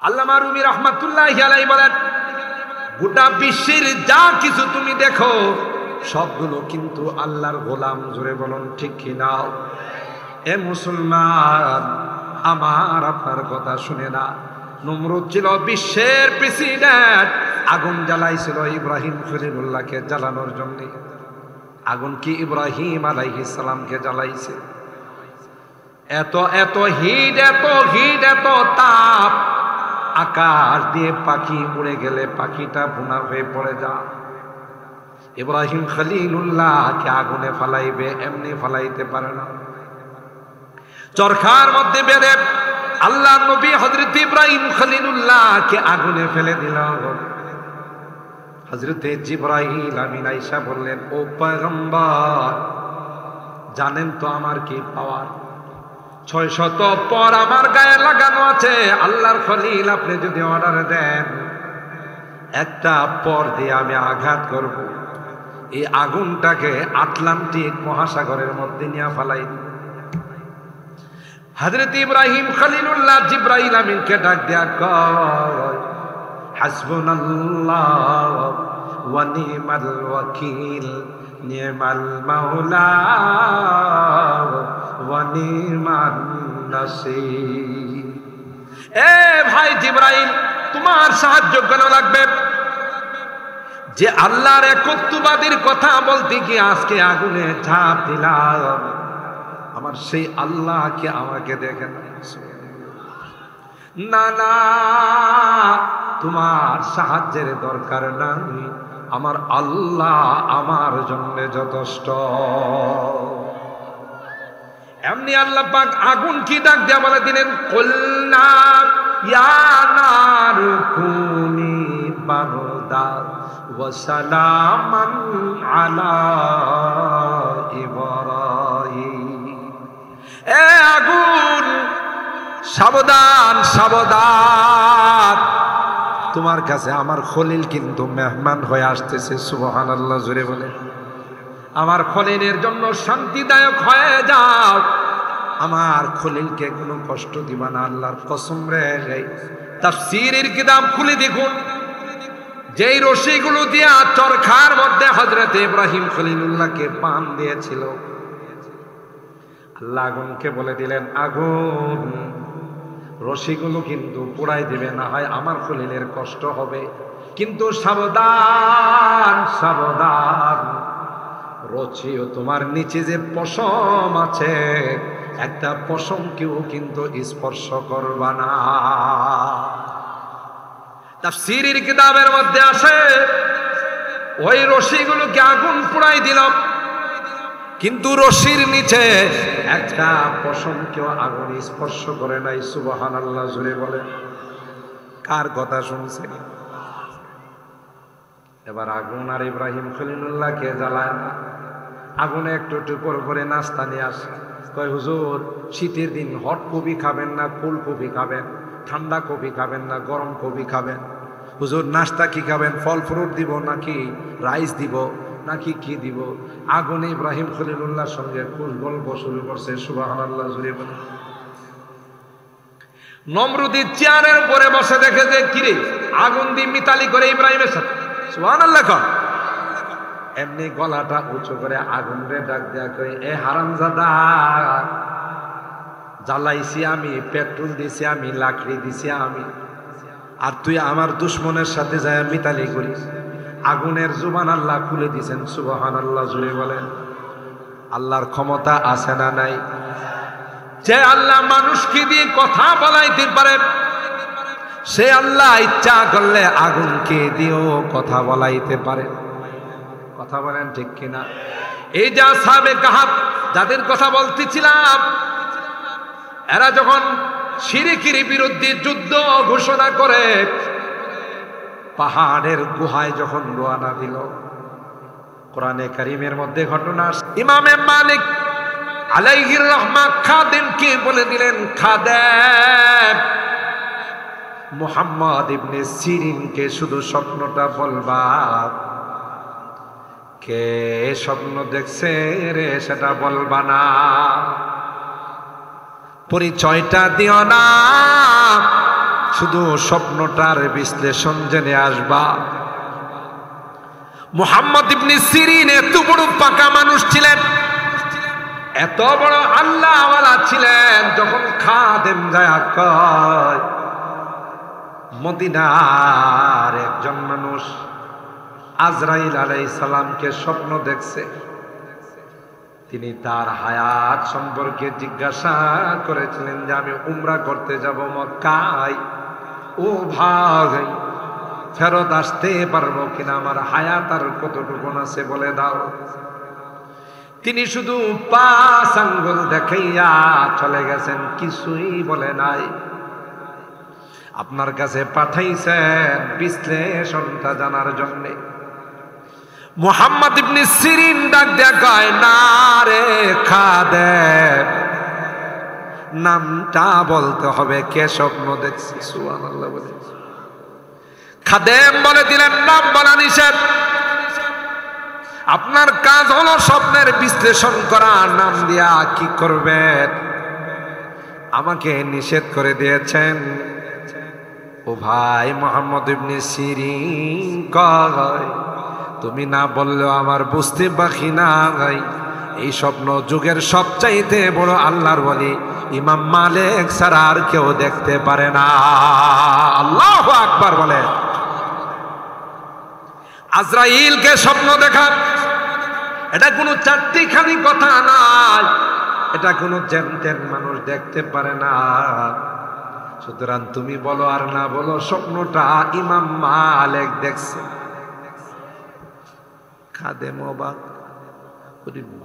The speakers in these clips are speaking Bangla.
আল্লামা রুমি রাহমাতুল্লাহি আলাইহি বলেন, গোটা বিশ্বের যা কিছু তুমি দেখো সবগুলো কিন্তু আল্লাহর গোলাম। জোরে বলুন ঠিক কিনা? এ মুসলমান, আমার আপনার কথা শুনে না। নমরুদ ছিল বিশ্বের প্রেসিডেন্ট, আগুন জ্বালাইছিল ইব্রাহিম খলিলুল্লাহকে জ্বালানোর জন্য। আগুন কি ইব্রাহিম আলাইহিস সালামকে জ্বালাইছে? এত এত হিট, এত হিট, এত তাপ, আকাশ দিয়ে পাখি উড়ে গেলে পাখিটা ভুনা হয়ে পড়ে যায়। ইব্রাহিম খলিলুল্লাহকে আগুনে ফালাইবে, এমনি ফালাইতে পারে না। চরখার মধ্যে বেঁধে আল্লাহ নবী হযরত ইব্রাহিম খলিলুল্লাহকে আগুনে ফেলে দিল। হযরতে জিবরাইল আমিন আয়েশা বললেন, ও পয়গম্বর, জানেন তো আমার কি পাওয়ার? 600 পর আমার গায়ে লাগানো আছে। আল্লাহর খলিল, আপনি যদি অর্ডার দেন, একটা পর দিয়ে আমি আঘাত করব, এই আগুনটাকে আটলান্টিক মহাসাগরের মধ্যে নিয়ে ফালাই দিব। হযরত ইব্রাহিম খলিলুল্লাহ জিবরাইল আমিনকে ডাক দেয়া কয়, হাসবুনাল্লাহ ওয়া নি'মাল ওয়াকিল, নি'মাল মাওলা ওয়া নি'মান নাসির। এ ভাই জিবরাইল, তোমার সাহায্য কেন লাগবে? যে আল্লাহর একত্ববাদীর কথা বলতে গিয়ে আজকে আগুনে ঝাঁপ দিলাম, আমার সেই আল্লাহকে আমাকে দেখেন না। না, তোমার সাহায্যের দরকার নাই, আমার আল্লাহ আমার জন্য যথেষ্ট। এমনি আল্লাহ পাক আগুন কি ডাক দিয়া বলে দিলেন, কুলনা ইয়া নারু কুনি বারদান ওয়া সালামান আলা ইব্রাহিম। এ আগুন, সাবধান সাবধান, তোমার কাছে আমার খলিল কিন্তু মেহমান হয়ে আসতেছে। সুবহানাল্লাহ, জোরে বলে। আমার খলিলের জন্য শান্তিদায়ক হয়ে যাও, আমার খলিলকে কোনো কষ্ট দিবা না। আল্লাহর কসম রে। তাফসীরের কিতাব খুলে দেখুন, যেই রশিগুলো দিয়া চরখার মধ্যে হযরত ইব্রাহিম খলিলুল্লাহকে পান দিয়েছিল, আল্লাহ আগুনকে বলে দিলেন, আগুন, রশিগুলো কিন্তু পুড়াই দিবে, না হয় আমার খলিলের কষ্ট হবে। কিন্তু সাবধান সাবধান, রশিও তোমার নিচে যে পশম আছে, একটা পশমকেও কিন্তু স্পর্শ করবা না। তাফসীরের কিতাবের মধ্যে আছে, ওই রশিগুলোকে আগুন পুড়াই দিল, কিন্তু রশির নিচে একটা পশমকেও আগুন স্পর্শ করে নাই। সুবহানাল্লাহ, জোরে বলে। কার কথা শুনছেন? এবার আগুন আর ইব্রাহিম খলিলুল্লাহকে জ্বালায় না। আগুনে একটু টুকর করে নাস্তা নিয়ে আসে। কয়, হুজুর, শীতের দিন হট কফি খাবেন না কোল্ড কফি খাবেন? ঠান্ডা কফি খাবেন না গরম কফি খাবেন? হুজুর, নাস্তা কি খাবেন? ফল ফ্রুট দিব নাকি রাইস দিব নাকি কি দিব? আগুনে ইব্রাহিম খলিলুল্লাহর সঙ্গে গল্প শুরু করছে। সুবহানাল্লাহ, জুড়ে বলে। নমরুদি চেয়ারের উপরে বসে দেখে যে কিরে, আগুন দিয়ে মিতালি করে ইব্রাহিমের সাথে। সুবহানাল্লাহ কর। এমনি গলাটা উঁচু করে আগুন রে ডাক দেয়া করে, এ হারামজাদা, জ্বালাইছি আমি, পেট্রোল দিছি আমি, লাকড়ি দিছি আমি, আর তুই আমার দুশ্মনের সাথে যায় মিতালি করিস। আগুনের জুবান আল্লাহ খুলে দিছেন। সুবহানাল্লাহ, জুড়ে বলেন। আল্লাহর ক্ষমতা আছে না নাই? যে আল্লাহ মানুষকে দিয়ে কথা বলাইতে পারেন, সে আল্লাহ ইচ্ছা করলে আগুনকে দিয়েও কথা বলাইতে পারে। কথা বলেন ঠিক কিনা? এই যে আসহাবে কাহাফ, যাদের কথা বলতেছিলাম, এরা যখন শিরকের বিরুদ্ধে যুদ্ধ ঘোষণা করে পাহাড়ের গুহায় যখন রওনা দিল, কোরআনে কারীমের মধ্যে ঘটনা। ইমামে মালিক আলাইহির রাহমা খাদেমকে বলে দিলেন, খাদেম, মুহাম্মদ ইবনে সিরিনকে শুধু স্বপ্নটা বলবা, কে স্বপ্ন দেখছে রে সেটা বলবা না, পরিচয়টা দিও না, শুধু স্বপ্নটার বিশ্লেষণ জেনে আসবা। মুহাম্মদ ইবনে সিরিন এত বড় পাকা মানুষ ছিলেন, এত বড় আল্লাহওয়ালা ছিলেন, যখন খাদেম যায় কয় মদিনার একজন মানুষ আজরাইল আলাইহিস সালামকে স্বপ্ন দেখছে, তিনি তার হায়াত সম্পর্কে জিজ্ঞাসা করেছিলেন যে আমি উমরা করতে যাব মক্কায়, ও ভাই ফেরত আসতে পারবো কিনা, আমার হায়াত আর কতটুকু আছে বলে দাও। তিনি শুধু 5 আঙ্গুল দেখাইয়া চলে গেছেন, কিছুই বলে নাই। আপনার কাছে পাঠাইছেন বিশ্লেষণটা জানার জন্যে। মুহাম্মদ ইবনে সিরিন ডাক দেয়া কয়, না রে খাদেম, নামটা বলতে হবে, কে স্বপ্ন দেখছি। সুবহানাল্লাহ বলে খাদেম বলে দিলেন, নাম বলা নিষেধ। আপনার কাজ হলো স্বপ্নের বিশ্লেষণ করা, নাম দিয়া কি করবেন আমাকে নিষেধ করে দিয়েছেন। ও ভাই মুহাম্মদ ইবনে সিরিন কয়, তুমি না বললেও আমার বুঝতে বাকি নাই, এই স্বপ্ন যুগের সবচাইতে বড় আল্লাহর ওলি ইমাম মালিক ছাড়া আর কেউ দেখতে পারে না। আল্লাহু আকবার বলে। আজরাইলকে স্বপ্ন দেখা এটা কোনো চারটিখানি কথা নয়, এটা কোনো জেনতেন মানুষ দেখতে পারে না। সুতরাং তুমি বলো আর না বলো, স্বপ্নটা ইমাম মালিক দেখছে। খাদেম অবাক,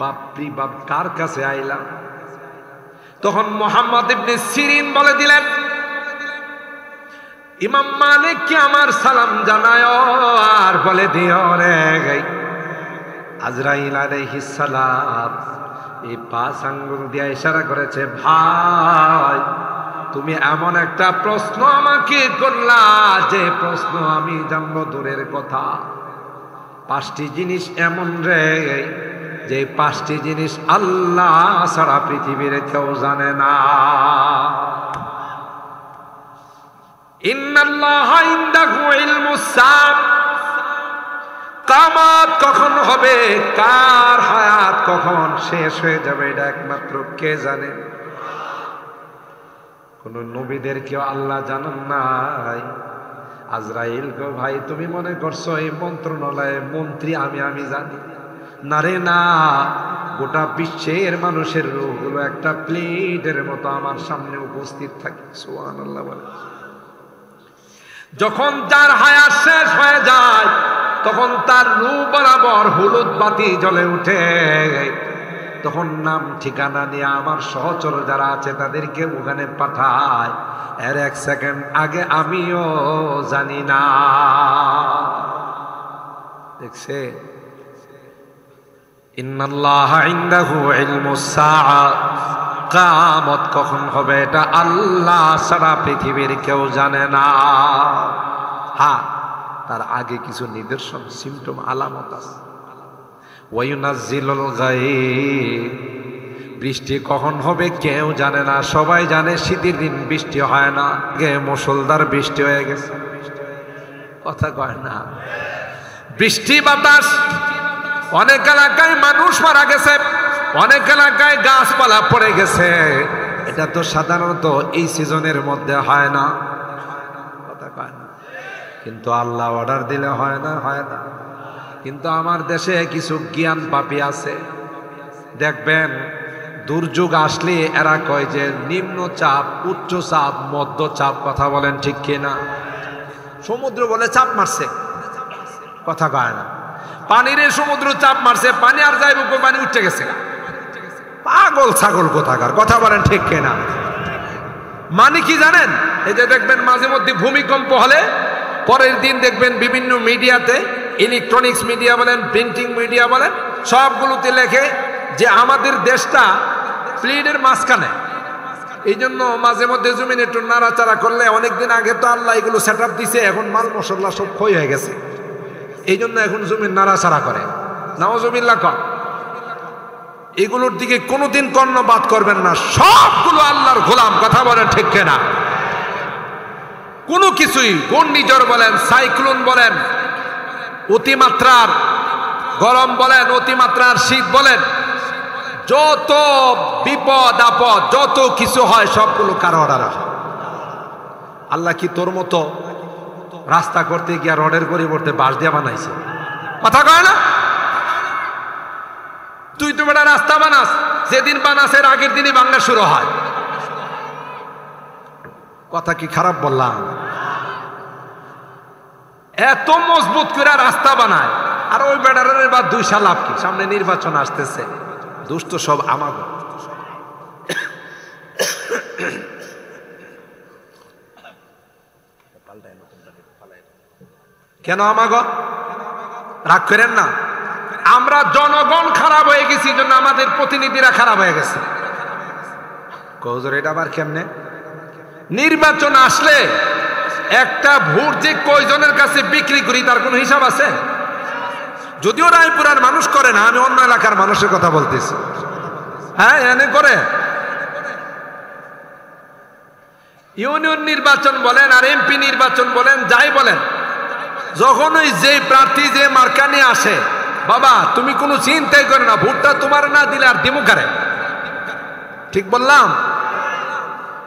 বাপরি বাপ, কার কাছে আইলাম? তখন মুহাম্মদ ইবনে সিরিন বলে দিলেন, ইমাম মালিককে আমার সালাম জানায় আর বলে দিও রে আজরাইল আলাইহিস সালাম এই 5 আঙ্গুল দিয়ে ইশারা করেছে, ভাই তুমি এমন একটা প্রশ্ন আমাকে করলা যে প্রশ্ন আমি জানবো দূরের কথা। 5টি জিনিস এমন রে যে 5টি জিনিস আল্লাহ ছাড়া পৃথিবীর কেউ জানে না। ইন্নাল্লাহা ইনদাহু ইলমুস সাআ, কিয়ামত কখন হবে, কার হায়াত কখন শেষ হয়ে যাবে, এটা একমাত্র কে জানে। কোন নবীদের কেউ আল্লাহ জানেন নাই। আজরাইল গো ভাই, তুমি মনে করছো এই মন্ত্রণালয়ের মন্ত্রী আমি জানি না রে, না। গোটা বিশ্বের মানুষের রূহগুলো একটা প্লেটের মতো আমার সামনে উপস্থিত থাকে। সুবহানাল্লাহ বলে। যখন যার হায়াত শেষ হয়ে যায় তখন তার রূহ বরাবর হলুদ বাতি জ্বলে উঠে, তখন নাম ঠিকানা নিয়ে আমার সহচর যারা আছে তাদেরকে ওখানে পাঠায়। এর 1 সেকেন্ড আগে আমিও জানি না। দেখছে, ইন্নাল্লাহা ইনদাহু ইলমুস সাআ, কিয়ামত কখন হবে এটা আল্লাহ ছাড়া পৃথিবীর কেউ জানে না। হ্যাঁ, তার আগে কিছু নিদর্শন, সিমটম, আলামত আছে। ওয়ায়ুনাজ্জিলুল গায়ব, বৃষ্টি কখন হবে কেউ জানে না, সবাই জানে শীতের দিন বৃষ্টি হয় না, মুষলধার বৃষ্টি হয়ে গেছে। কথা কয় না, বৃষ্টি বাতাস। অনেক এলাকায় মানুষ মারা গেছে, অনেক এলাকায় গাছপালা পড়ে গেছে। এটা তো সাধারণত এই সিজনের মধ্যে হয় না। কথা কয় না, কিন্তু আল্লাহ অর্ডার দিলে হয় না, হয় না। কিন্তু আমার দেশে কিছু জ্ঞান পাপী আছে, দেখবেন দুর্যোগ আসলে এরা কয় যে নিম্নচাপ, উচ্চচাপ, মধ্যচাপ। কথা বলেন ঠিক কিনা? সমুদ্র বলে চাপ মারছে, কথা কয় না। পানিরে সমুদ্র চাপ মারছে, পানি আর যাইব কই, পানি উঠে গেছে। পাগল ছাগল কোথাকার, কথা বলেন ঠিক কিনা? মানে কি জানেন? এই যে দেখবেন মাঝে মধ্যে ভূমিকম্প হলে পরের দিন দেখবেন বিভিন্ন মিডিয়াতে, ইলেকট্রনিক্স মিডিয়া বলেন, প্রিন্টিং মিডিয়া বলেন, সবগুলোতে লেখে যে আমাদের দেশটা প্লেনের মাঝখানে। এই জন্য মাঝে মধ্যে জমিন একটু নাড়াচাড়া করলে, অনেকদিন আগে তো আল্লাহ এগুলো সেট আপ দিছে, এখন মাল মশলা সব ক্ষয় হয়ে গেছে, এই জন্য এখন জমিন নাড়াচাড়া করে। নাউজুবিল্লাহ কর। এগুলোর দিকে কোনোদিন কর্ণপাত করবেন না, সবগুলো আল্লাহর গোলাম। কথা বলেন ঠিক কিনা? কোনো কিছুই, ঘূর্ণিঝড় বলেন, সাইক্লোন বলেন, অতিমাত্রার গরম বলেন, অতিমাত্রার শীত বলেন, যত বিপদ আপদ যত কিছু হয় সবগুলো কারো অর্ডার হয়। আল্লাহ কি তোর মতো রাস্তা করতে গিয়া রডের পরিবর্তে বাঁশ দিয়ে বানাইছে? কথা কয় না? তুই তো বেটা রাস্তা বানাস, যেদিন বানাস এর আগের দিনই বাংলা শুরু হয়। কথা কি খারাপ বললাম? এত মজবুত করে রাস্তা বানায়, আর ওই বেটারের বা 2 সাল লাভ কি? সামনে নির্বাচন আসতেছে, দুষ্ট সব আমাগো। কেন আমাগো? রাগ করেন না, আমরা জনগণ খারাপ হয়ে গেছি, জন্য আমাদের প্রতিনিধিরা খারাপ হয়ে গেছে। কৌজোর এটা আবার কেমনে? নির্বাচন আসলে একটা ভোট যে কয়জনের কাছে বিক্রি করি তার কোনো হিসাব আছে? যদিও রায়পুরার মানুষ করে না, আমি অন্য এলাকার মানুষের কথা বলতেছি। হ্যাঁ, এনে করে। ইউনিয়ন নির্বাচন বলেন আর এমপি নির্বাচন বলেন, যাই বলেন, যখন ওই যে প্রার্থী যে মার্কা নিয়ে আসে, বাবা তুমি কোনো চিন্তাই করে না, ভোটটা তোমার না দিলে আর দিমু কারে। ঠিক বললাম?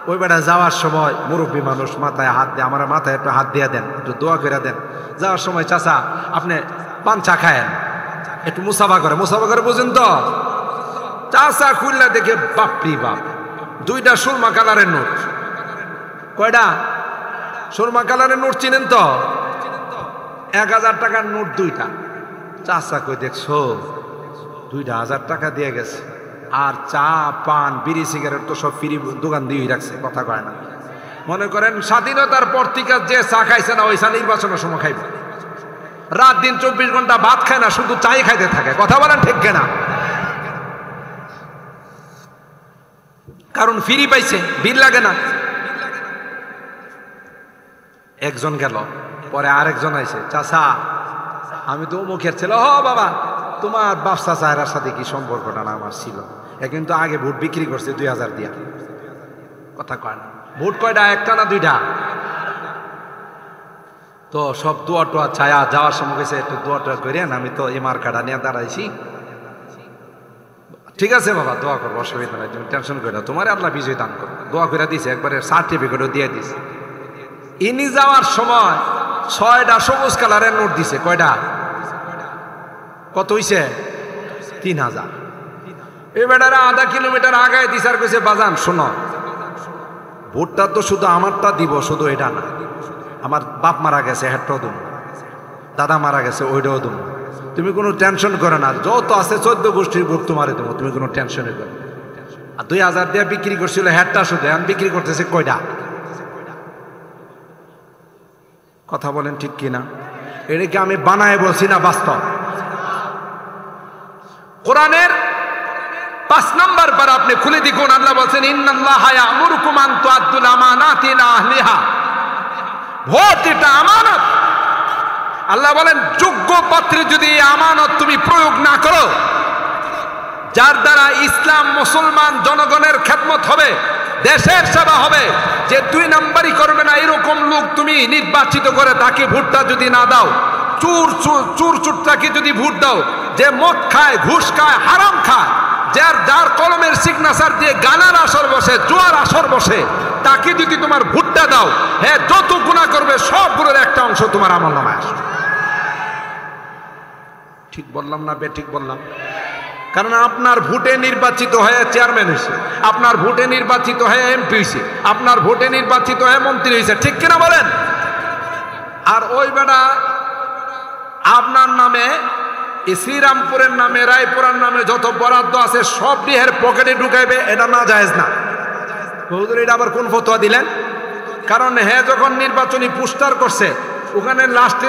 ওই বেটা যাওয়ার সময় মুরব্বী মানুষ মাথায় হাত দিয়ে, আমার মাথায় একটু হাত দিয়ে দেন, একটু দোয়া করে দেন। যাওয়ার সময় চাচা আপনি পান চা খায়েন, একটু মুসাফা করে বুঝেন তো? চাচা খুললা দেখে বাপরি বাপ, 2টা সুরমা কালারের নোট। কয়টা সুরমা কালারের নোট চিনেন তো? 1000 টাকার নোট 2টা। চাচা কই দেখছো, 2টা 1000 টাকা দিয়ে গেছে, আর চা পান বিড়ি সিগারেট তো সব ফ্রি দোকান দিয়ে রাখছে। কথা কয় না? মনে করেন স্বাধীনতার পর থেকে যে চা খাইছে না, ওই চা নির্বাচনের সময় খাইব। রাত দিন 24 ঘন্টা ভাত খায় না, শুধু চাই খাইতে থাকে। কথা বলেন ঠিক কিনা? কারণ ফ্রি পাইছে, বিল লাগে না। একজন গেল, পরে আরেকজন আইছে, চাচা আমি তো অমুকের ছেলে। হ বাবা, তোমার বাপ চাচা এর সাথে কি সম্পর্কটা না আমার ছিল? এ কিন্তু আগে ভোট বিক্রি করছে 2000 দিয়া। কথা কয় না? ভোট কয়টা? একটা না 2টা? তো সব দোয়া টোয়া ছায়া যাওয়ার সময় গেছে, একটু দোয়া টোয়া করেন, আমি তো এই মার্কাটা নিয়ে দাঁড়াইছি। ঠিক আছে বাবা, দোয়া করবো, অসুবিধা নাই, তুমি টেনশন করে না, তোমার আল্লাহ বিজয় দান করো। দোয়া করে দিছে, একবারে সার্টিফিকেটও দিয়ে দিছে। ইনি যাওয়ার সময় 6টা সবুজ কালারের নোট দিছে। কয়টা? কত হইছে? 3000। এই বেটারা আধা কিলোমিটার আগায় দিছে, আর কইছে বাজান শোনো, ভোটটা তো শুধু আমারটা দিব, শুধু এটা না, আমার বাপ মারা গেছে হেডটাও দেবো, দাদা মারা গেছে ওইটাও দেবো, তুমি কোনো টেনশন করে না, যত আছে 14 গোষ্ঠীর ভোট তোমারে দেবো, তুমি কোনো টেনশনই করো। আর 2000 দিয়ে বিক্রি করছিল হেডটা শুধু, এখন বিক্রি করতেছে কয়টা? কথা বলেন ঠিক কিনা? এটাকে আমি বানায় বলছি না বাস্তব? কোরআনের 5 নম্বর পারা আপনি খুলে দেখুন, আল্লাহ বলছেন ইন্নাল্লাহা ইয়া'মুরুকুম আন তু'আদ্দুল আমানাতি ইলা আহলিহা। ভোট এটা আমানত। আল্লাহ বলেন যোগ্য পাত্রে যদি আমানত তুমি প্রয়োগ না করো, যার দ্বারা ইসলাম মুসলমান জনগণের খেদমত হবে, দেশের সেবা হবে, যে 2 নাম্বারই করবে না এরকম লোক তুমি নির্বাচিত করে তাকে ভোটটা যদি না দাও, চুরটাকে যদি ভোট দাও, যে মদ খায়, ঘুষ খায়, হারাম খায়, যার কলমের সিগনেচার দিয়ে গানার আসর বসে, জুয়ার আসর বসে, তাকে যদি তোমার ভোটটা দাও, হ্যাঁ যত গুনাহ করবে সবগুলোর একটা অংশ তোমার আমলনামায় আসবে। ঠিক বললাম না বেঠিক বললাম? কারণ আপনার ভোটে নির্বাচিত হয়ে চেয়ারম্যান হয়েছে, আপনার ভোটে নির্বাচিত হয়ে এমপি হয়েছে, আপনার ভোটে নির্বাচিত হয়ে মন্ত্রী হয়েছে, ঠিক কিনা বলেন? আর ওই বেটা আপনার নামে, শ্রীরামপুরের নামে, রায়পুরার নামে যত বরাদ্দ আছে সব ডিহের পকেটে ঢুকাইবে, এটা না জায়েজ না। হুজুর এটা আবার কোন ফতোয়া দিলেন? কারণ হ্যাঁ যখন নির্বাচনী পোস্টার করছে, ওখানে লাস্টে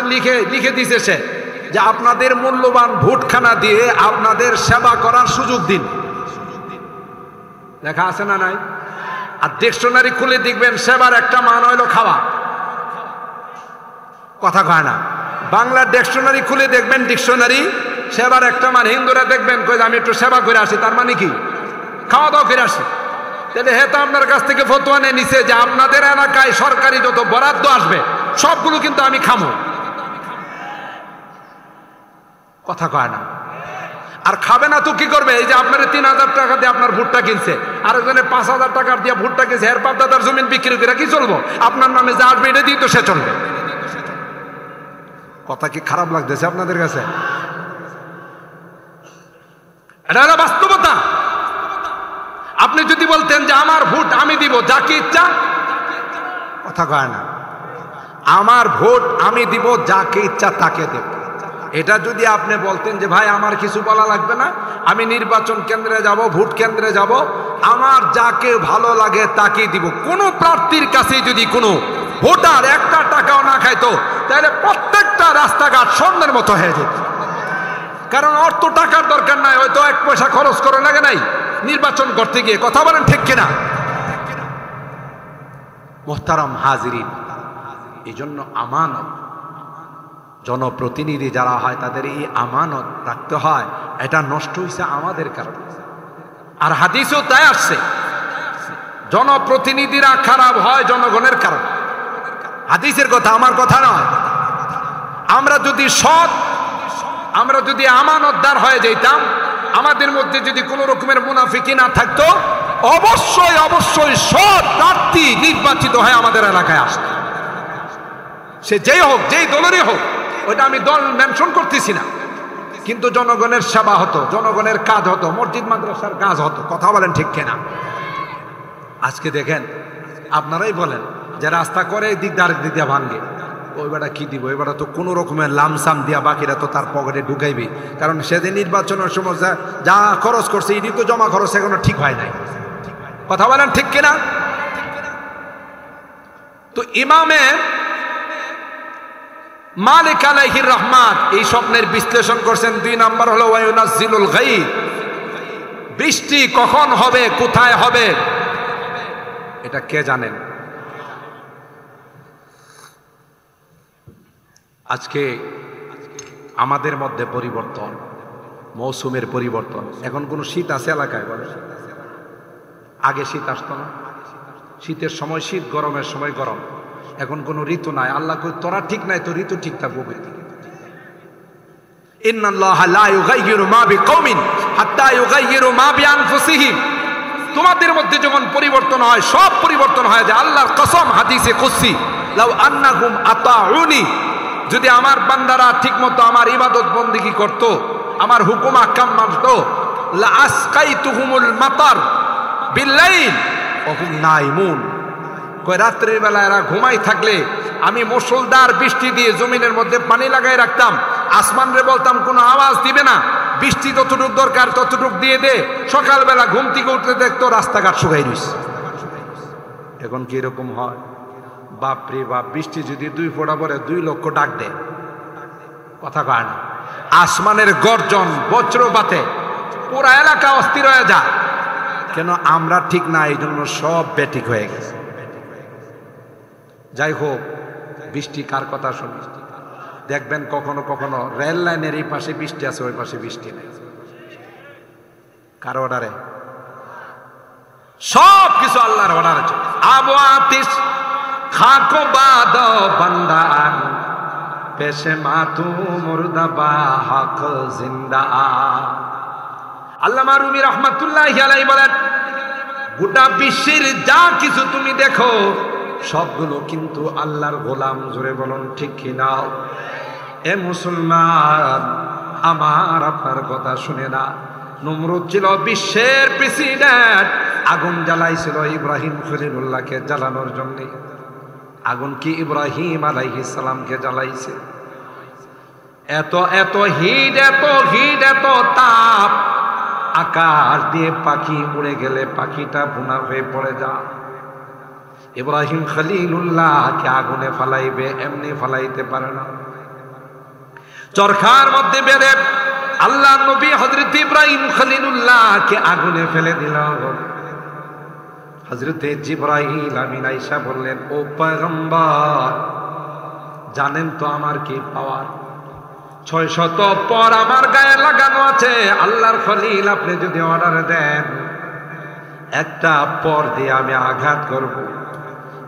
লিখে দিছে সে যে আপনাদের মূল্যবান ভোটখানা দিয়ে আপনাদের সেবা করার সুযোগ দিন। লেখা আছে না নাই? আর ডিকশনারি খুলে দেখবেন সেবার একটা মান হইলো খাওয়া। কথা কয় না? বাংলা ডিকশনারি খুলে দেখবেন, ডিকশনারি সেবার একটা মান, হিন্দুরা দেখবেন কই আমি একটু সেবা করে আসি, তার মানে কি? খাওয়া দাওয়া করে আসি। তাহলে হে তো আপনার কাছ থেকে ফতোয়া নিয়ে নিছে যে আপনাদের এলাকায় সরকারি যত বরাদ্দ আসবে সবগুলো কিন্তু আমি খামো। কথা কয় না। আর খাবে না তো কি করবে? এই যে আপনার 3000 টাকা দিয়ে আপনার ভুট্টা কিনছে, আরেকজনে 5000 টাকা দিয়ে ভুট্টা কিনছে, এর বাপ দাদার জমিন বিক্রি করে কি চলবো? আপনার নামে যা আসবে এটা দিয়ে তো সে চলবে। কথা কি খারাপ লাগতেছে আপনাদের কাছে? এটা হলো বাস্তবতা। আপনি যদি বলতেন যে আমার ভোট আমি দিব যাকে ইচ্ছা, কথা কয় না, আমার ভোট আমি দিব যাকে ইচ্ছা তাকে দেব, এটা যদি আপনি বলতেন যে ভাই আমার কিছু বলা লাগবে না, আমি নির্বাচন কেন্দ্রে যাব, ভোট কেন্দ্রে যাব, আমার যাকে ভালো লাগে তাকেই দিব, কোনো প্রার্থীর কাছে যদি কোনো ভোটার একটা টাকাও না খাইতো, তাহলে প্রত্যেকটা রাস্তাঘাট স্বর্ণের মতো হয়ে যেত। কারণ অর্থ টাকার দরকার নাই, হয়তো 1 পয়সা খরচ করে লাগে নাই নির্বাচন করতে গিয়ে। কথা বলেন ঠিক কিনা? মোহতারাম হাজিরিন, এই জন্য আমানত, জনপ্রতিনিধি যারা হয় তাদের এই আমানত রাখতে হয়। এটা নষ্ট হয়েছে আমাদের কারণে। আর হাদিসেও তাই আসছে, জনপ্রতিনিধিরা খারাপ হয় জনগণের কারণে। হাদিসের কথা, আমার কথা নয়। আমরা যদি সৎ, আমরা যদি আমানতদার হয়ে যেতাম, আমাদের মধ্যে যদি কোনো রকমের মুনাফিকি না থাকতো, অবশ্যই অবশ্যই সৎ প্রার্থী নির্বাচিত হয়ে আমাদের এলাকায় আসতো। সে যেই হোক, যেই দলেরই হোক, ওইটা আমি দল মেনশন করতেছি না, কিন্তু জনগণের সেবা হতো, জনগণের কাজ হতো, মসজিদ মাদ্রাসার কাজ হতো। কথা বলেন ঠিক কিনা? আজকে দেখেন, আপনারাই বলেন যে রাস্তা করে দিক দিয়ে আরেক দিক দিয়ে ভাঙ্গে, ওই বেটা কি দিব? ওই বেটা তো কোনো রকমের লামসাম দিয়া বাকিরা তো তার পকেটে ঢুকাইবে। কারণ সেদিন নির্বাচনের সময় যা খরচ করছে এটি তো জমা খরচ এখনো ঠিক হয় নাই। কথা বলেন ঠিক কিনা? তো ইমামে মালিক আলাইহির রহমান এই স্বপ্নের বিশ্লেষণ করছেন। 2 নাম্বার হলো ওয়ায়ুনাজ্জিলুল গায়ব, বৃষ্টি কখন হবে, কোথায় হবে, এটা কে জানেন? আজকে আমাদের মধ্যে পরিবর্তন, মৌসুমের পরিবর্তন। এখন কোন শীত আছে এলাকায়? বলে আগে শীত আসতো না, শীতের সময় শীত, গরমের সময় গরম। এখন কোন ঋতু নাই। আল্লাহ কই তোরা ঠিক নাই তো ঋতু ঠিক থাকবো। ইন্নাল্লাহা লা ইউগাইয়িরু মা বিকওমিন হাত্তা ইউগাইয়িরু মা বিআনফুসিহিম। তোমাদের মধ্যে যখন পরিবর্তন হয়, সব পরিবর্তন হয় যায়। আল্লাহর কসম, হাদিসে কুদসি, লাউ আন্নাহুম আতাউনি, যদি আমার বান্দারা ঠিকমতো আমার ইবাদত বন্দেগী করত, আমার হুকুম আহকাম মানত, লা আসকাইতুহুমুল মাতার বিল্লাইল ওয়া হুম নাইমুন। কয় রাত্রির বেলা এরা ঘুমাই থাকলে আমি মুষলধার বৃষ্টি দিয়ে জমিনের মধ্যে পানি লাগাই রাখতাম, আসমানরে বলতাম কোনো আওয়াজ দিবে না, বৃষ্টি যতটুক দরকার ততটুক দিয়ে দে। সকালবেলা ঘুম থেকে উঠতে দেখতো রাস্তাঘাট শুকাই রইছে। এখন কি এরকম হয়? বাপরে বাপ, বৃষ্টি যদি 2 ফোঁটা পরে 2 লক্ষ ডাক দেয়। কথা কয় না? আসমানের গর্জন, বজ্রপাতে পুরা এলাকা অস্থির হয়ে যায়। কেন? আমরা ঠিক না, এই জন্য সব বেঠিক হয়ে গেছে। যাই হোক, বৃষ্টি কার কথা শুনি? দেখবেন কখনো কখনো রেল লাইনের এই পাশে বৃষ্টি আছে, ওই পাশে বৃষ্টি নেই। কার অর্ডারে? সব কিছু আল্লাহর অর্ডারে চলে। আবু আতিশ খাকো বাদ বান্দা পেশে মাতু মুর্দাবা হক জিন্দা। আল্লামা রুমি রহমাতুল্লাহি আলাইহি বলেন, গোটা বিশ্বের যা কিছু তুমি দেখো সবগুলো কিন্তু আল্লাহর গোলাম। জোরে বলুন ঠিক কিনা? এ মুসলমান, আমার আপনার কথা শুনে না। নমরুদ ছিল বিশ্বের প্রেসিডেন্ট, আগুন জ্বালাইছিল ইব্রাহিম খলিলুল্লাহকে জ্বালানোর জন্য। আগুন কি ইব্রাহিম আলাইহিস সালামকে জ্বালাইছে? এত এত হিট, এত হিট, এত তাপ, আকাশ দিয়ে পাখি উড়ে গেলে পাখিটা ভুনা হয়ে পড়ে যায়। ইব্রাহিম খলিলুল্লাহকে আগুনে ফালাইবে, এমনি ফালাইতে পারে না। চরখার মধ্যে বেঁধে আল্লাহ নবী হযরত ইব্রাহিম খলিলুল্লাহকে আগুনে ফেলে দিল। হযরতে জিবরাইল আমিন আয়েশা বললেন, ও পয়গম্বর, জানেন তো আমার কি পাওয়ার? 600 পর আমার গায়ে লাগানো আছে। আল্লাহর খলিল, আপনি যদি অর্ডার দেন একটা পর দিয়ে আমি আঘাত করব,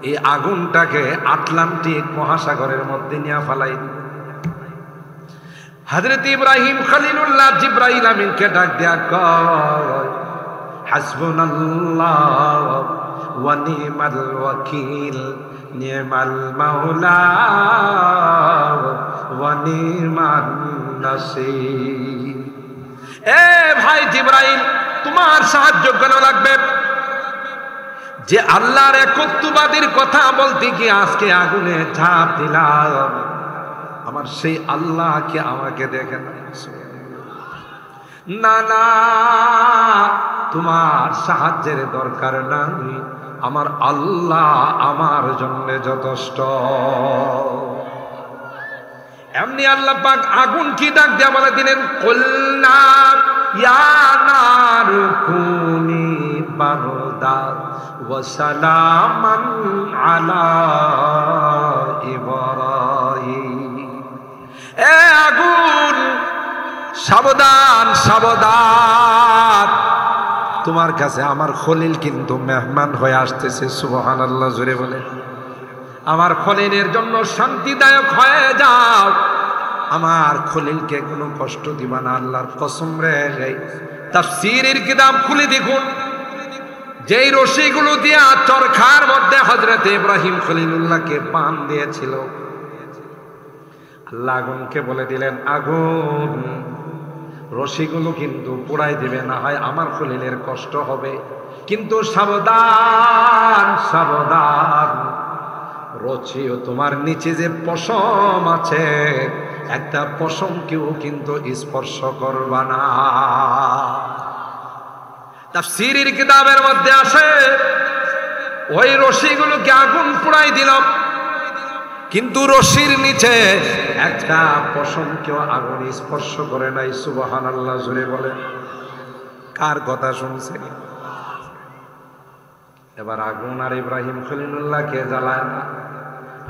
এই আগুনটাকে আটলান্টিক মহাসাগরের মধ্যে নিয়ে ফালাই দিব। হযরত ইব্রাহিম খলিলুল্লাহ জিবরাইল আমিনকে ডাক দেয়া কয়, হাসবুনাল্লাহ ওয়া নি'মাল ওয়াকিল, নি'মাল মাওলা ওয়া নি'মান নাসির। এ ভাই জিবরাইল, তোমার সাহায্য কেন লাগবে? যে আল্লাহর একত্ববাদীর কথা বলতে গিয়ে আজকে আগুনে ঝাঁপ দিলাম, আমার সেই আল্লাহকে আমাকে দেখেন না। না, তোমার সাহায্যের দরকার নাই, আমার আল্লাহ আমার জন্য যথেষ্ট। এমনি আল্লাহ পাক আগুন কি ডাক দিয়া বলে দিলেন, কুলনা ইয়া নারু কুনি বারদা ওয়া সালামান আলা ইব্রাহিম। এ আগুন, সাবধান সাবধান, তোমার কাছে আমার খলিল কিন্তু মেহমান হয়ে আসতেছে। সুবহানাল্লাহ, জোরে বলে। আমার খলিলের জন্য শান্তিদায়ক হয়ে যাও, আমার খলিলকে কোনো কষ্ট দিবা না, আল্লাহর কসম রে। তাফসীরের কিতাব খুলে দেখুন, যেই রশিগুলো দিয়া চরখার মধ্যে হযরত ইব্রাহিম খলিলুল্লাহকে বান দিয়েছিল, আল্লাহ আগুনকে বলে দিলেন, আগুন রশিগুলো কিন্তু পুড়াই দিবে, না হয় আমার খলিলের কষ্ট হবে, কিন্তু সাবধান সাবধান, রশিও তোমার নিচে যে পশম আছে, একটা পশমকেও কিন্তু স্পর্শ করবা না। তাফসীরের কিতাবের মধ্যে আসে, ওই রশিগুলোকে আগুন পুড়াই দিল, কিন্তু রশির নিচে একটা পশমকেও আগুন স্পর্শ করে নাই। সুবহানাল্লাহ, জোরে বলে। কার কথা শুনছেন? এবার আগুন আর ইব্রাহিম খলিলুল্লাহকে জ্বালায় না,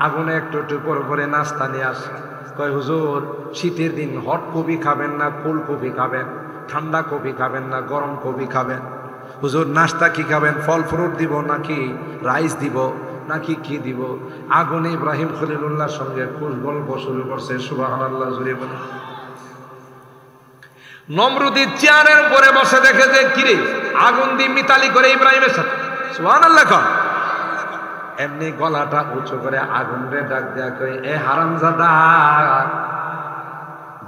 আগুনে একটু টুকর করে নাস্তা নিয়ে আসে। কয়, হুজুর শীতের দিন হট কফি খাবেন না কোল্ড কফি খাবেন, ঠান্ডা কফি খাবেন না গরম কফি খাবেন? হুজুর নাস্তা কি খাবেন, ফল ফ্রুট দিব নাকি রাইস দিব নাকি কি দিব? আগুনে ইব্রাহিম খলিলুল্লাহর সঙ্গে গল্প শুরু করছে। সুবহানাল্লাহ, জুড়ে বলে। নমরুদি চেয়ারের উপরে বসে দেখে যে কিরে আগুন দিয়ে মিতালি করে ইব্রাহিমের সাথে। সুবহানাল্লাহ। এমনি গলাটা উঁচু করে আগুন রে ডাক দেয়া করে, এ হারামজাদা,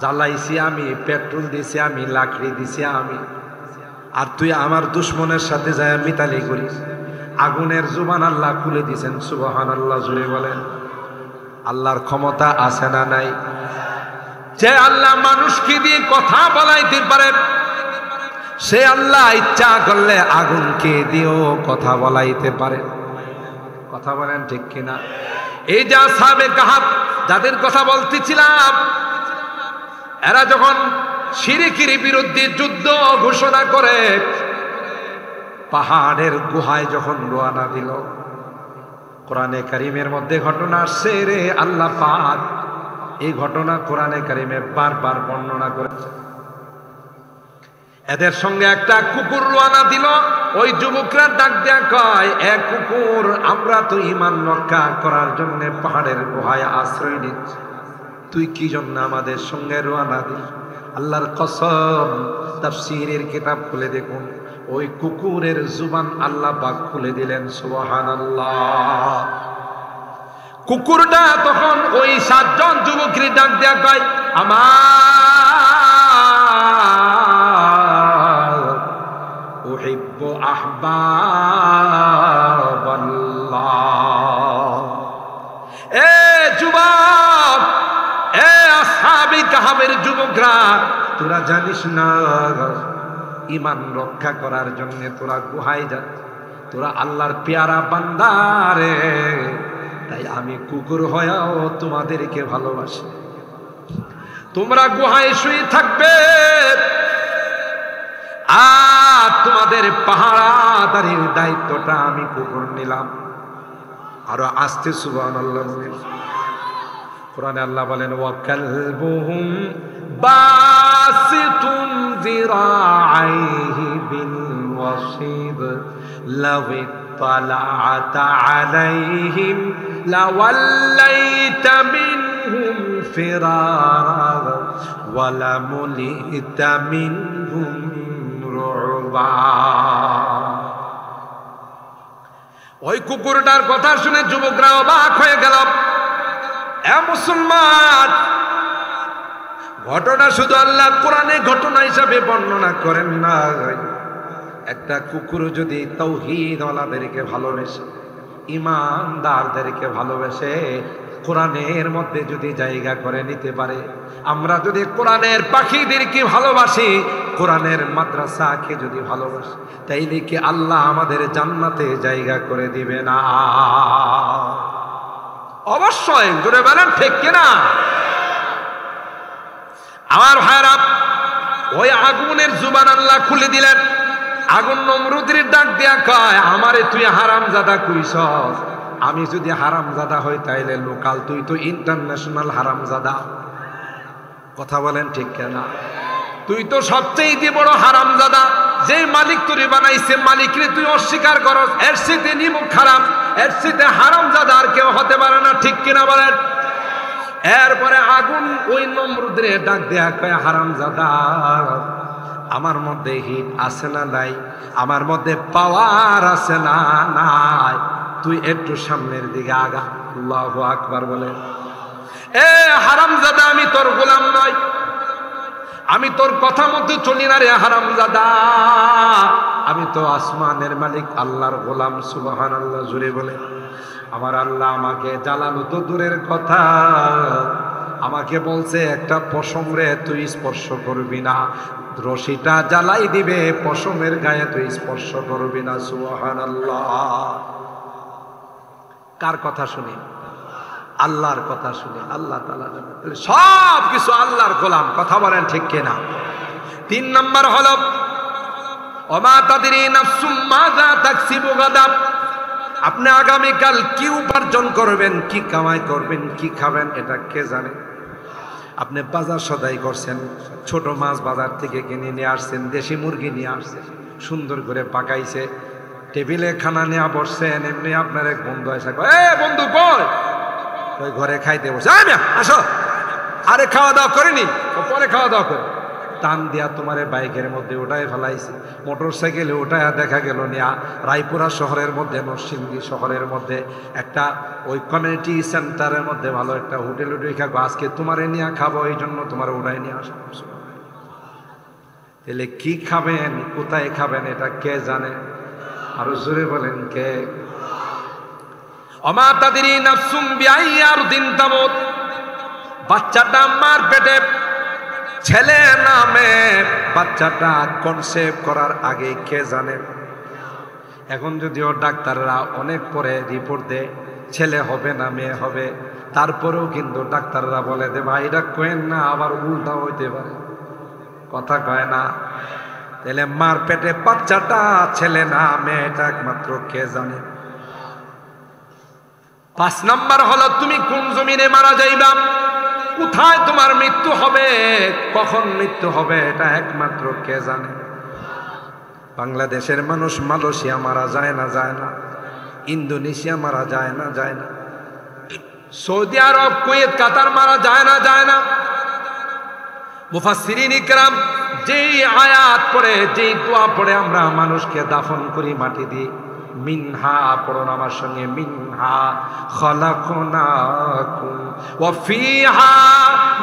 জ্বালাইছি আমি, পেট্রোল দিছি আমি, লাকড়ি দিছি আমি, আর তুই আমার দুশ্মনের সাথে যায় মিতালি করিস। আগুনের জুবান আল্লাহ খুলে দিছেন। সুবহানাল্লাহ, জুড়ে বলেন। আল্লাহর ক্ষমতা আছে না নাই? যে আল্লাহ মানুষকে দিয়ে কথা বলাইতে পারেন, সে আল্লাহ ইচ্ছা করলে আগুনকে দিয়েও কথা বলাইতে পারে। কথা বলেন ঠিক কিনা? এই যে আসহাবে কাহাফ যাদের কথা বলতেছিলাম, এরা যখন শিরকের বিরুদ্ধে যুদ্ধ ঘোষণা করে পাহাড়ের গুহায় যখন রওনা দিল, কোরআনে কারিমের মধ্যে ঘটনা আসছে রে, আল্লাহ পাক এই ঘটনা কোরআনে কারিমে বারবার বর্ণনা করেছে। এদের সঙ্গে একটা কুকুর রওনা দিল, ওই যুবকরা ডাক দেয়া কয়, এক কুকুর, আমরা তো ঈমান রক্ষা করার জন্য পাহাড়ের গুহায় আশ্রয় নিচ্ছি, তুই কি জন্য আমাদের সঙ্গে রওনা দিল? আল্লাহর কসম, তাফসীরের কিতাব খুলে দেখুন, ওই কুকুরের জুবান আল্লাহ পাক খুলে দিলেন। সুবহানাল্লাহ। কুকুরটা তখন ওই 7 জন যুবককে ডাক দেয়া কয়, আমার উহিব্বু আহবাবাল্লাহ। এ যুবক, এ আসহাবে কাহাফের যুবকরা, তোরা জানিস না ঈমান রক্ষা করার জন্য তোরা গুহায় যাচ্ছিস, তোরা আল্লাহর পেয়ারা বান্দা রে, তাই আমি কুকুর হয়েও তোমাদেরকে ভালোবাসি। তোমরা গুহায় শুয়ে থাকবে আর তোমাদের পাহারাদারির দায়িত্বটা আমি কুকুর নিলাম। আরো আস্তে সুবহানাল্লাহ বলেন। কোরআনে আল্লাহ বলেন, ওয়া কালবুহুম বাসিতুন যিরাআইহি বিল ওয়াসিদ লাউ তালাআতা আলাইহিম লাওয়াল্লাইতা মিনহুম ফিরারা ওয়া লামুলিতা মিনহুম রুবা। ওই কুকুরটার কথা শুনে যুবকরা অবাক হয়ে গেল। এ মুসলমান, ঘটনা শুধু আল্লাহ কোরআনে ঘটনা হিসাবে বর্ণনা করেন না। একটা কুকুর যদি তাওহীদওয়ালাদেরকে ভালোবেসে, ঈমানদারদেরকে ভালোবেসে কোরআনের মধ্যে যদি জায়গা করে নিতে পারে, আমরা যদি কোরআনের পাখিদেরকে ভালোবাসি, কোরআনের মাদ্রাসাকে যদি ভালোবাসি, তাইলে কি আল্লাহ আমাদের জান্নাতে জায়গা করে দিবে না? অবশ্যই, জোরে বলেন ঠিক কিনা? আমার ভাইরা, ওই আগুনের জুবান আল্লাহ খুলে দিলেন। আগুন নমরুদের ডাক দিয়া কয়, আমারে তুই হারামজাদা কইছস। আমি যদি হারামজাদা হই তাইলে লোকাল, তুই তো ইন্টারন্যাশনাল হারামজাদা। কথা বলেন ঠিক কিনা? তুই তো সবচেয়ে বড় হারামজাদা। যে মালিক তুই বানাইছে, মালিকরে তুই অস্বীকার করস। এর সাথে নিমুখ খারাপ, এর সাথে হারামজাদা আর কেউ হতে পারে না। ঠিক কিনা বলেন? এরপরে আগুন ওই নমরুদের ডাক দেয়া কয়, হারামজাদা, আমার মধ্যে হিট আছে না নাই? আমার মধ্যে পাওয়ার আছে না নাই? তুই একটু সামনের দিকে আগা। আল্লাহু আকবার বলেন। এ হারামজাদা, আমি তোর গোলাম নই, আমি তোর কথা মতো চলি না রে হারামজাদা। আমি তো আসমানের মালিক আল্লাহর গোলাম। সুবহানাল্লাহ, জুড়ে বলে। আমার আল্লাহ আমাকে জ্বালানো তো দূরের কথা, আমাকে বলছে একটা পশম রে তুই স্পর্শ করবি না, রশিটা জ্বালাই দিবে, পশমের গায়ে তুই স্পর্শ করবি না। সুবহানাল্লাহ। কার কথা শুনি? আল্লাহর কথা শুনি। আল্লাহ তাআলা সব কিছু আল্লাহর গোলাম। কথা বলেন ঠিক কিনা? 3 নম্বর হলো ওমা তাদরি নাফসুম মাযা তাকসিবু গাদাব। আপনি আগামীকাল কি উপার্জন করবেন, কি কামাই করবেন, কি খাবেন, এটা কে জানে? আপনি বাজার সদাই করছেন, ছোট মাছ বাজার থেকে কিনে নিয়ে আসছেন, দেশি মুরগি নিয়ে আসছেন, সুন্দর করে পাকাইছে, টেবিলে খানা নিয়ে বসছেন। এমনি আপনার এক বন্ধু এসে কয়, এ বন্ধু কই? ওই ঘরে খাইতে বসে, আসো। আরে খাওয়া দাওয়া করিনি, পরে খাওয়া দাওয়া করে টান দিয়া তোমারে বাইকের মধ্যে ওটাই ফেলাইছে, মোটর সাইকেলে ওটাই দেখা গেল নিয়া রায়পুরা শহরের মধ্যে, নরসিংদী শহরের মধ্যে একটা ওই কমিউনিটি সেন্টারের মধ্যে ভালো একটা হোটেল উঠে খাবো, আজকে তোমারে নিয়ে খাবো, এই জন্য তোমার ওটাই নিয়ে আসা। তাহলে কি খাবেন, কোথায় খাবেন, এটা কে জানে? আরো জোরে বলেন কে? ওমা তাদরি নাফসুম বিআইয়ি আরদিন তামুত। বাচ্চাটা মার পেটে ছেলে নামে, বাচ্চাটা কনসেপ্ট করার আগে কে জানে? এখন যদিও ডাক্তাররা অনেক পরে রিপোর্ট দেয় ছেলে হবে না মেয়ে হবে, তারপরেও কিন্তু ডাক্তাররা বলে দে ভাই এটা কয়েন না, আবার উল্টা হইতে পারে। কথা কয় না? তাহলে মার পেটে বাচ্চাটা ছেলে না মেয়ে, এটা একমাত্র কে জানে? 5 নম্বর হলো তুমি কোন জমিনে মারা যাইবা, কোথায় তোমার মৃত্যু হবে, কখন মৃত্যু হবে, এটা একমাত্র কে জানে? বাংলাদেশের মানুষ মালয়েশিয়া মারা যায় না, যায় না, ইন্দোনেশিয়া মারা যায় না, যায় না, সৌদি আরব, কুয়েত, কাতার মারা যায় না, যায় না। মুফাসসিরিন ইকরাম যেই আয়াত পড়ে, যেই দোয়া পড়ে আমরা মানুষকে দাফন করি মাটি দিয়ে, মিনহা পড়ুন আমার সঙ্গে, মিনহা খলাকনাকুম ওয়া ফিহা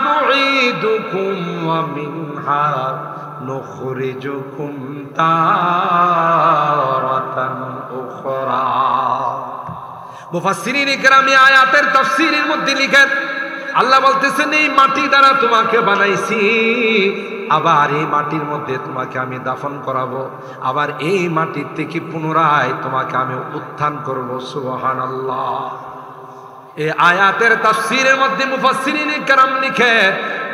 নুঈদুকুম ওয়া মিনহা নুখরিজুকুম তারাতান উখরা। মুফাসসিরিন ইকরাম এই আয়াতের তাফসীরের মধ্যে লিখেন, আল্লাহ বলতেছেন এই মাটি দ্বারা তোমাকে বানাইছি, আবার এই মাটির মধ্যে তোমাকে আমি দাফন করাবো, আবার এই মাটির থেকে পুনরায় তোমাকে আমি উত্থান করব। সুবহানাল্লাহ। এই আয়াতের তাফসীরের মধ্যে মুফাসসিরিন ইকরাম লিখে,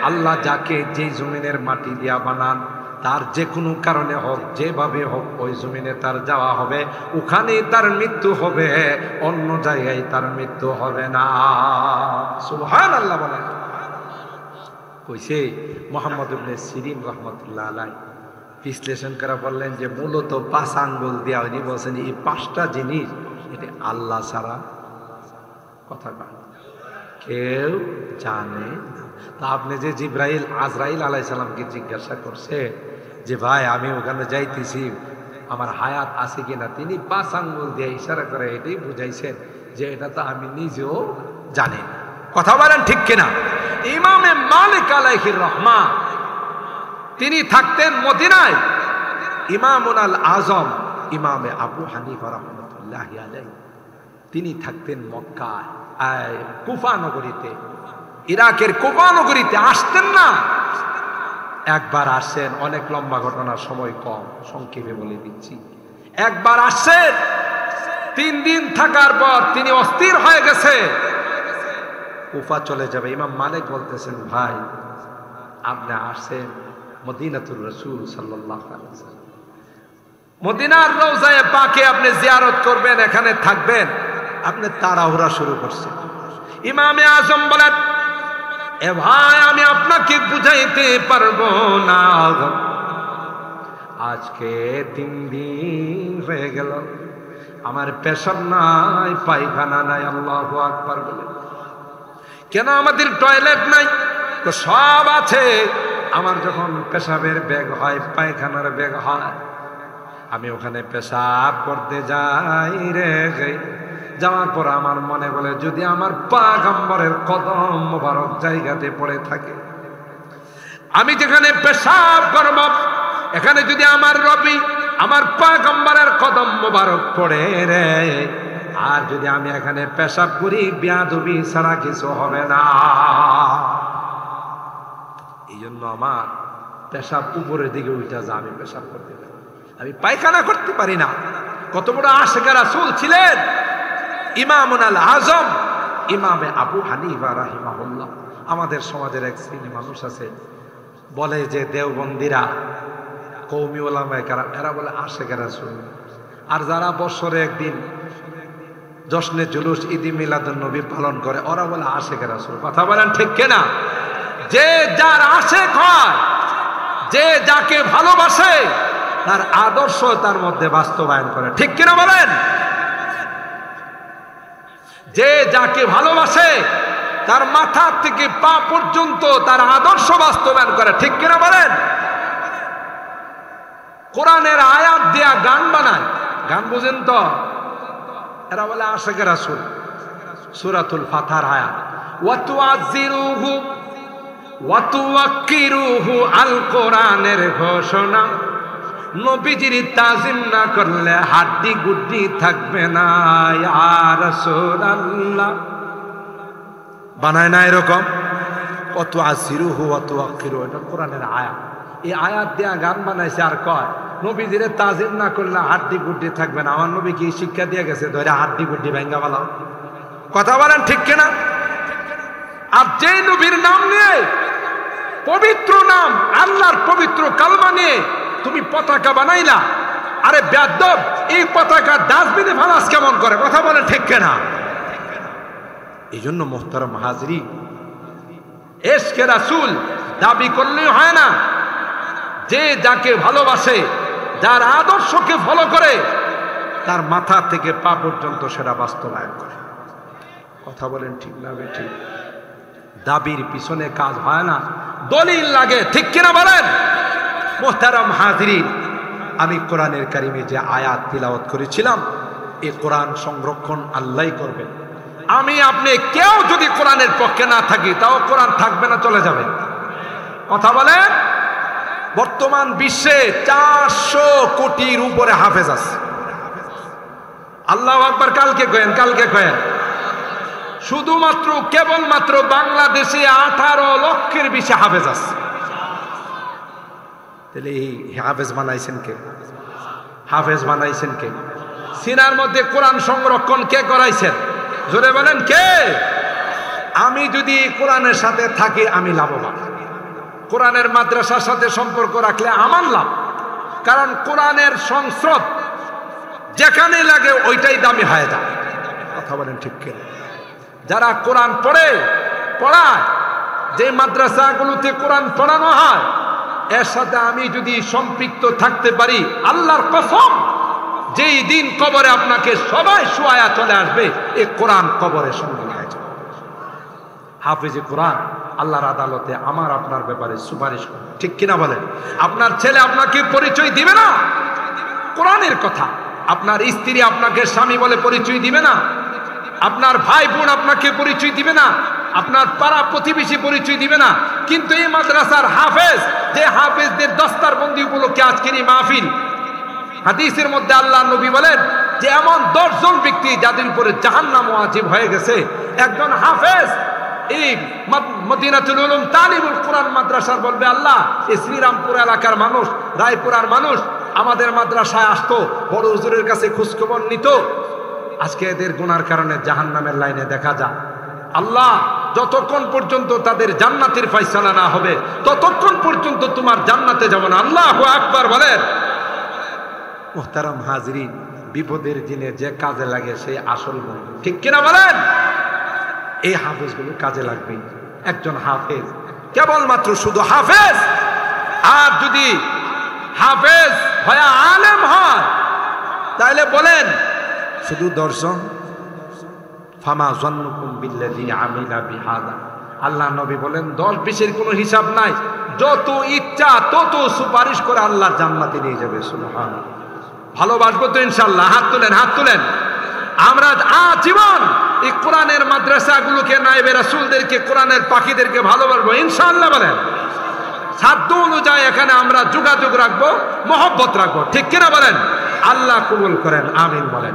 আল্লাহ যাকে যে জমিনের মাটি দিয়া বানান, তার যে কোনো কারণে হোক, যেভাবে হোক, ওই জমিনে তার যাওয়া হবে, ওখানেই তার মৃত্যু হবে, অন্য জায়গায় তার মৃত্যু হবে না। সুবহানাল্লাহ বলেন। কইছে মুহাম্মদ ইবনে সিরিন রাহমাতুল্লাহ আলাইহি, বিশ্লেষণ করা বললেন যে মূলত 5 আঙ্গুল দেওয়া হয়নি, বলছেন এই 5টা জিনিস এটা আল্লাহ ছাড়া কথা কয় কেউ জানে না। তা আপনি যে জিব্রাইল আজরাইল আলাইহিস সালামকে জিজ্ঞাসা করছে যে ভাই আমি ওখানে যাইতেছি আমার হায়াত আছে কিনা, তিনি 5 আঙ্গুল দিয়ে ইশারা করে এটাই বুঝাইছেন যে এটা তো আমি নিজেও জানি না। কথা বলেন ঠিক কিনা? ইমামে মালিক আলাইহির রহমা তিনি থাকতেন মদিনায়, ইমামুল আজম ইমামে আবু হানিফা রাহমাতুল্লাহি আলাইহি তিনি থাকতেন মক্কায় কুফা নগরীতে, ইরাকের কুফা নগরীতে আসতেন না। একবার আসছেন, অনেক লম্বা ঘটনার সময় কম, সংক্ষেপে বলে দিচ্ছি। একবার আসছেন, 3 দিন থাকার পর তিনি অস্থির হয়ে গেছে, কুফা চলে যাবে। ইমাম মালিক বলতেছেন ভাই আপনি আসছেন মদিনাতুর রাসূল সাল্লাল্লাহু আলাইহি ওয়াসাল্লাম, মদিনার রওজায়ে পাকে আপনি জিয়ারত করবেন, এখানে থাকবেন, আপনি তাড়াহুড়া শুরু করছেন। ইমামে আজম বলেন এ ভাই আমি আপনাকে বুঝাইতে পারবো না, আজকে 3 দিন হয়ে গেল আমার পেশাব নাই, পায়খানা নাই। আল্লাহু আকবার বলে কেন আমাদের টয়লেট নাই? তো সব আছে, আমার যখন পেশাবের ব্যাগ হয়, পায়খানার ব্যাগ হয়, আমি ওখানে পেশাব করতে যাই রে, যাওয়ার পর আমার মনে বলে যদি আমার পয়গম্বরের কদম মোবারক জায়গাতে পড়ে থাকে, আমি যেখানে পেশাব করব এখানে যদি আমার রবি আমার পয়গম্বরের কদম মোবারক পড়ে রে, আর যদি আমি এখানে পেশাব করি বেয়াদবি ছাড়া কিছু হবে না। এই জন্য আমার পেশাব উপরের দিকে উঠা যা, আমি পেশাব করতে পারি, আমি পায়খানা করতে পারি না। কত বড় আশিক রাসূল ছিলেন ইমামুল আজম ইমামে আবু হানিফা রাহিমাহুল্লাহ। আমাদের সমাজের এক শ্রেণী মানুষ আছে বলে যে দেওবন্দিরা কওমি উলামায়ে কেরাম এরা বলে আশিক রাসূল, আর যারা বছরে একদিন জশ্নে জুলুস ঈদ মিলাদুন নবী পালন করে ওরা বলে আশিক রাসূল। কথা বলেন ঠিক কিনা? যে যার আশিক হয়, যে যাকে ভালোবাসে তার আদর্শ তার মধ্যে বাস্তবায়ন করে, ঠিক কিনা বলেন? যে যাকে ভালোবাসে তার মাথা থেকে পা পর্যন্ত তার আদর্শ বাস্তবায়ন করে, ঠিক কিনা বলেন? কোরআনের আয়াত দিয়া গান বানায়, গান বুঝেন তো? এরা বলে আশিক রাসূল। সূরাতুল ফাতহার আয়াত ওয়া তুআযিরুহু ওয়া তুওয়াক্কিরুহু, আল কোরআনের ঘোষণা, নবীজির তাজিম না করলে হাড্ডি গুড্ডি থাকবে না ইয়া রাসূলুল্লাহ। বানায় না এরকম? ওয়া তুআযিরুহু ওয়া তুওয়াক্কিরুহু, এটা কোরআনের আয়াত। এই আয়াত দিয়া গান বানাইছে আর কয় নবীজিরে তাজিম না করলে হাড্ডি গুড্ডি থাকবে না। আমার নবী কি শিক্ষা দিয়ে গেছে ধরে হাড্ডি গুড্ডি ভাঙ্গা ফেলাও? কথা বলেন ঠিক কিনা? আর যে নবীর নাম নিয়ে, পবিত্র নাম আল্লাহর পবিত্র কালমা নিয়ে তুমি পতাকা বানাইলা, আরে বেয়াদব, এই পতাকা ডাস্টবিনে ফালাস কেমন করে? কথা বলেন ঠিক কিনা? এই জন্য মুহতারাম হাজরিন, ইশকে রাসূল দাবি করলেই হয় না। যে যাকে ভালোবাসে, যার আদর্শকে ফলো করে, তার মাথা থেকে পা পর্যন্ত সেটা বাস্তবায়ন করে। কথা বলেন ঠিক না বেঠিক? দাবির পিছনে কাজ হয় না, দলিল লাগে, ঠিক কিনা বলেন? মুহতারাম হাজরিন, আমি কোরআনের কারিমে যে আয়াত তিলাওয়াত করেছিলাম, এই কোরআন সংরক্ষণ আল্লাহই করবেন। আমি আপনি কেউ যদি কোরআনের পক্ষে না থাকি তাও কোরআন থাকবে না, চলে যাবে। কথা বলেন? বর্তমান বিশ্বে 400 কোটির উপরে হাফেজ আছে। আল্লাহু আকবার। কালকে কয়েন শুধুমাত্র কেবলমাত্র বাংলাদেশে 18 লক্ষের বেশি হাফেজ আছে। তাহলে এই হাফেজ বানাইছেন কে? হাফেজ বানাইছেন কে? সিনার মধ্যে কোরআন সংরক্ষণ কে করাইছেন? জোরে বলেন কে? আমি যদি কোরআনের সাথে থাকি আমি লাভবান, কোরআনের মাদ্রাসার সাথে সম্পর্ক রাখলে আমার লাভ। কারণ কোরআনের সংস্রব যেখানে লাগে ওইটাই দামি হয়ে যায়। কথা বলেন ঠিক কিনা? যারা কোরআন পড়ায়, যে মাদ্রাসাগুলোতে কোরআন পড়ানো হয় এর সাথে আমি যদি সম্পৃক্ত থাকতে পারি, আল্লাহর কসম, যেই দিন কবরে আপনাকে সবাই শোয়া চলে আসবে, এই কোরআন কবরের সঙ্গে নিয়ে যাবে। হাফেজে কোরআন আল্লাহর আদালতে আমার আপনার ব্যাপারে সুপারিশ করে, ঠিক কিনা বলেন? আপনার ছেলে আপনাকে পরিচয় দিবে না কোরআনের কথা, আপনার স্ত্রী আপনাকে স্বামী বলে পরিচয় দিবে না, আপনার ভাই বোন আপনাকে পরিচয় দিবে না, আপনার পাড়া প্রতিবেশী পরিচয় দিবে না, কিন্তু এই মাদ্রাসার হাফেজ, যে হাফেজদের দস্তারবন্দি উপলক্ষে আজকের এই মাহফিল, হাদিসের মধ্যে আল্লাহ নবী বলেন যে এমন 10 জন ব্যক্তি যাদের উপরে জাহান্নাম ওয়াজিব হয়ে গেছে, একজন হাফেজ এই মদিনাতুল উলুম তালিমুল কোরআন মাদ্রাসার বলবে, আল্লাহ, এই শ্রীরামপুর এলাকার মানুষ, রায়পুরার মানুষ আমাদের মাদ্রাসায় আসতো, বড় হুজুরের কাছে খোঁজখবর নিত, আজকে এদের গুনার কারণে জাহান্নামের লাইনে দেখা যায়। আল্লাহ, যতক্ষণ পর্যন্ত তাদের জান্নাতের ফয়সালা না হবে ততক্ষণ পর্যন্ত তোমার জান্নাতে যাব না। আল্লাহু আকবার বলেন। মুহতারাম হাজরিন, বিপদের দিনে যে কাজে লাগে সেই আসল বন্ধু, ঠিক কিনা বলেন? এই হাফেজগুলো কাজে লাগবে। একজন হাফেজ কেবলমাত্র শুধু হাফেজ, আর যদি হাফেজ হয়ে আলেম হয় তাহলে বলেন শুধু দর্শন। ফামা জান্নুকুম বিল্লাযী আমিলা বিহাদা, আল্লাহ নবী বলেন 10-20-এর কোনো হিসাব নাই, যত ইচ্ছা তত সুপারিশ করে আল্লাহ জান্নাতে নিয়ে যাবে। সুবহানাল্লাহ। ভালোবাসবো তো ইনশাআল্লাহ? হাত তুলেন, হাত তুলেন। আমরা আজীবন এই কোরআনের মাদ্রাসাগুলোকে, নায়েবে রাসূলদেরকে, কোরআনের পাখিদেরকে ভালোবাসবো ইনশাআল্লাহ বলেন। সাধ্য অনুযায়ী এখানে আমরা যোগাযোগ রাখবো, মহব্বত রাখবো, ঠিক কিনা বলেন? আল্লাহ কবুল করেন, আমিন বলেন।